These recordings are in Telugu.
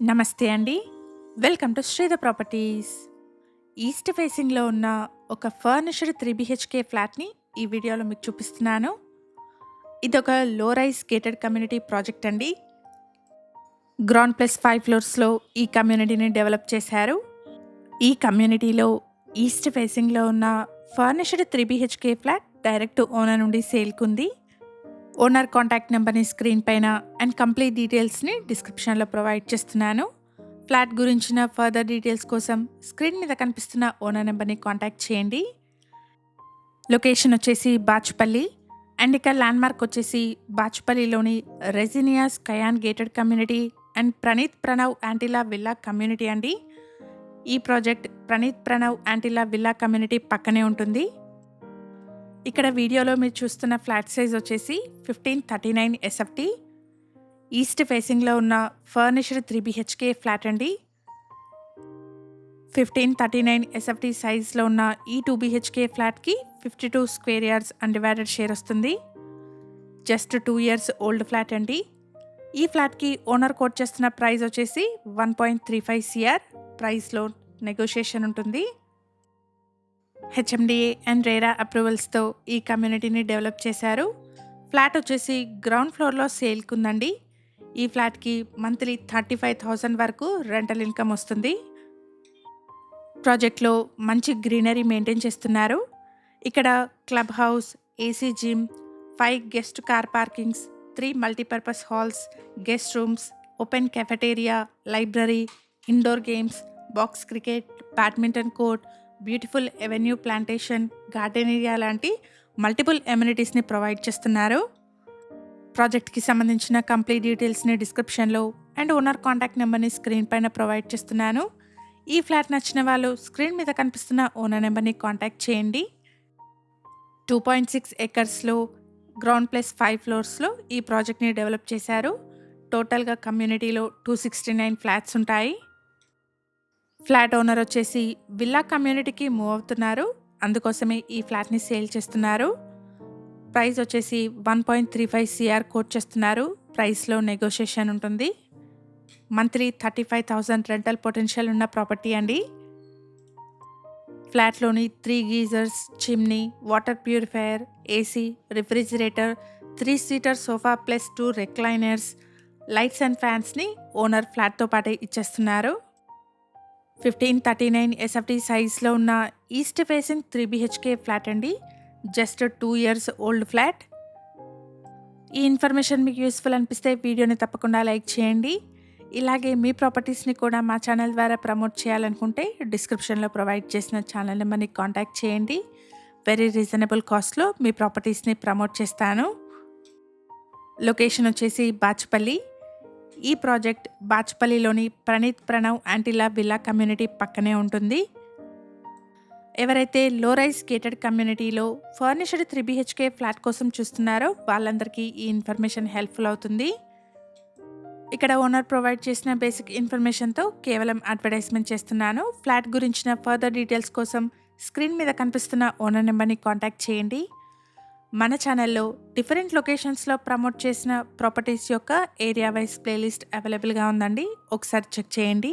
నమస్తే అండి. Welcome to Sridhar properties. East ఫేసింగ్‌లో ఉన్న ఒక ఫర్నిష్డ్ 3 బీహెచ్‌కే ఫ్లాట్‌ని ఈ వీడియోలో మీకు చూపిస్తున్నాను. ఇదొక లో రైజ్ గేటెడ్ కమ్యూనిటీ ప్రాజెక్ట్ అండి. గ్రౌండ్ ప్లస్ 5 ఫ్లోర్స్‌లో ఈ కమ్యూనిటీని డెవలప్ చేశారు. ఈ కమ్యూనిటీలో ఈస్ట్ ఫేసింగ్‌లో ఉన్న furnished 3 BHK flat direct owner నుండి సేల్‌కుంది. ఓనర్ కాంటాక్ట్ నెంబర్‌ని స్క్రీన్ పైన అండ్ కంప్లీట్ డీటెయిల్స్‌ని డిస్క్రిప్షన్‌లో ప్రొవైడ్ చేస్తున్నాను. ఫ్లాట్ గురించిన ఫర్దర్ డీటెయిల్స్ కోసం స్క్రీన్ మీద కనిపిస్తున్న ఓనర్ నెంబర్‌ని కాంటాక్ట్ చేయండి. లొకేషన్ వచ్చేసి బాచుపల్లి అండ్ ఇక్కడ ల్యాండ్మార్క్ వచ్చేసి బాచుపల్లిలోని రెజినియాస్ కయాన్ gated community and Praneeth Pranav Antilla villa community అండి. ఈ project Praneeth Pranav Antilla villa community పక్కనే ఉంటుంది. ఇక్కడ వీడియోలో మీరు చూస్తున్న ఫ్లాట్ సైజ్ వచ్చేసి 1539 ఎస్ఎఫ్టీ. ఈస్ట్ ఫేసింగ్లో ఉన్న ఫర్నిష్డ్ 3 బీహెచ్కే ఫ్లాట్ అండి. 1539 ఎస్ఎఫ్టీ సైజ్లో ఉన్న ఈ 2 బీహెచ్కే ఫ్లాట్కి 52 స్క్వేర్ యార్డ్స్ అన్డివైడెడ్ షేర్ వస్తుంది. జస్ట్ 2 ఇయర్స్ ఓల్డ్ ఫ్లాట్ అండి. ఈ ఫ్లాట్కి ఓనర్ కోట్ చేస్తున్న ప్రైస్ వచ్చేసి 1.35 సిఆర్. ప్రైస్లో నెగోషియేషన్ ఉంటుంది. హెచ్ఎండిఏ అండ్ రేరా అప్రూవల్స్తో ఈ కమ్యూనిటీని డెవలప్ చేశారు. ఫ్లాట్ వచ్చేసి గ్రౌండ్ ఫ్లోర్లో సేల్కి ఉందండి. ఈ ఫ్లాట్కి మంత్లీ 35,000 వరకు రెంటల్ ఇన్కమ్ వస్తుంది. ప్రాజెక్ట్లో మంచి గ్రీనరీ మెయింటైన్ చేస్తున్నారు. ఇక్కడ club house, AC gym, 5 guest car parkings, 3 multipurpose halls, guest rooms, open cafeteria, library, indoor games, box cricket, badminton court, beautiful avenue plantation, garden area లాంటి మల్టిపుల్ ఎమ్యూనిటీస్ని ప్రొవైడ్ చేస్తున్నారు. ప్రాజెక్ట్కి సంబంధించిన కంప్లీట్ డీటెయిల్స్ని డిస్క్రిప్షన్లో అండ్ ఓనర్ కాంటాక్ట్ నెంబర్ని స్క్రీన్ పైన ప్రొవైడ్ చేస్తున్నాను. ఈ ఫ్లాట్ నచ్చిన వాళ్ళు స్క్రీన్ మీద కనిపిస్తున్న ఓనర్ నెంబర్ని కాంటాక్ట్ చేయండి. 2.6 ఎకర్స్లో గ్రౌండ్ ప్లస్ 5 ఫ్లోర్స్లో ఈ ప్రాజెక్ట్ని డెవలప్ చేశారు. టోటల్గా కమ్యూనిటీలో 269 ఫ్లాట్స్ ఉంటాయి. ఫ్లాట్ ఓనర్ వచ్చేసి విల్లా కమ్యూనిటీకి మూవ్ అవుతున్నారు. అందుకోసమే ఈ ఫ్లాట్ని సేల్ చేస్తున్నారు. ప్రైస్ వచ్చేసి 1.35 సిఆర్ కోట్ చేస్తున్నారు. ప్రైస్లో నెగోషియేషన్ ఉంటుంది. మంత్లీ 35,000 రెంటల్ పొటెన్షియల్ ఉన్న ప్రాపర్టీ అండి. ఫ్లాట్లోని 3 geysers, chimney, water purifier, AC, refrigerator, 3 seater sofa plus 2 recliners, lights and ఫ్యాన్స్ని ఓనర్ ఫ్లాట్తో పాటే ఇచ్చేస్తున్నారు. 1539 ఎస్ఎఫ్టీ సైజ్లో ఉన్న ఈస్ట్ ఫేసింగ్ 3 బీహెచ్కే ఫ్లాట్ అండి. Just 2 years old flat. ఈ ఇన్ఫర్మేషన్ మీకు యూస్ఫుల్ అనిపిస్తే వీడియోని తప్పకుండా లైక్ చేయండి. ఇలాగే మీ ప్రాపర్టీస్ని కూడా మా ఛానల్ ద్వారా ప్రమోట్ చేయాలనుకుంటే డిస్క్రిప్షన్లో ప్రొవైడ్ చేసిన ఛానల్ నెంబర్ని కాంటాక్ట్ చేయండి. వెరీ రీజనబుల్ కాస్ట్లో మీ ప్రాపర్టీస్ని ప్రమోట్ చేస్తాను. లొకేషన్ వచ్చేసి బాచుపల్లి. ఈ ప్రాజెక్ట్ బాచుపల్లిలోని Praneeth Pranav Antilla villa community పక్కనే ఉంటుంది. ఎవరైతే లో రైజ్ గేటెడ్ కమ్యూనిటీలో ఫర్నిష్డ్ 3 బీహెచ్కే ఫ్లాట్ కోసం చూస్తున్నారో వాళ్ళందరికీ ఈ ఇన్ఫర్మేషన్ హెల్ప్ఫుల్ అవుతుంది. ఇక్కడ ఓనర్ ప్రొవైడ్ చేసిన బేసిక్ ఇన్ఫర్మేషన్తో కేవలం అడ్వర్టైజ్మెంట్ చేస్తున్నాను. ఫ్లాట్ గురించిన ఫర్దర్ డీటెయిల్స్ కోసం స్క్రీన్ మీద కనిపిస్తున్న ఓనర్ నెంబర్ని కాంటాక్ట్ చేయండి. మన ఛానల్లో డిఫరెంట్ లొకేషన్స్లో ప్రమోట్ చేసిన ప్రాపర్టీస్ యొక్క ఏరియా వైజ్ ప్లేలిస్ట్ అవైలబుల్గా ఉందండి. ఒకసారి చెక్ చేయండి.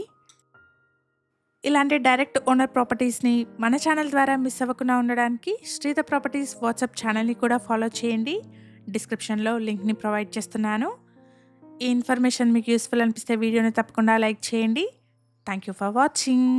ఇలాంటి డైరెక్ట్ ఓనర్ ప్రాపర్టీస్ని మన ఛానల్ ద్వారా మిస్ అవ్వకుండా ఉండడానికి శ్రీధర్ ప్రాపర్టీస్ వాట్సాప్ ఛానల్ని కూడా ఫాలో చేయండి. డిస్క్రిప్షన్లో లింక్ని ప్రొవైడ్ చేస్తున్నాను. ఈ ఇన్ఫర్మేషన్ మీకు యూస్ఫుల్ అనిపిస్తే వీడియోని తప్పకుండా లైక్ చేయండి. Thank you for watching.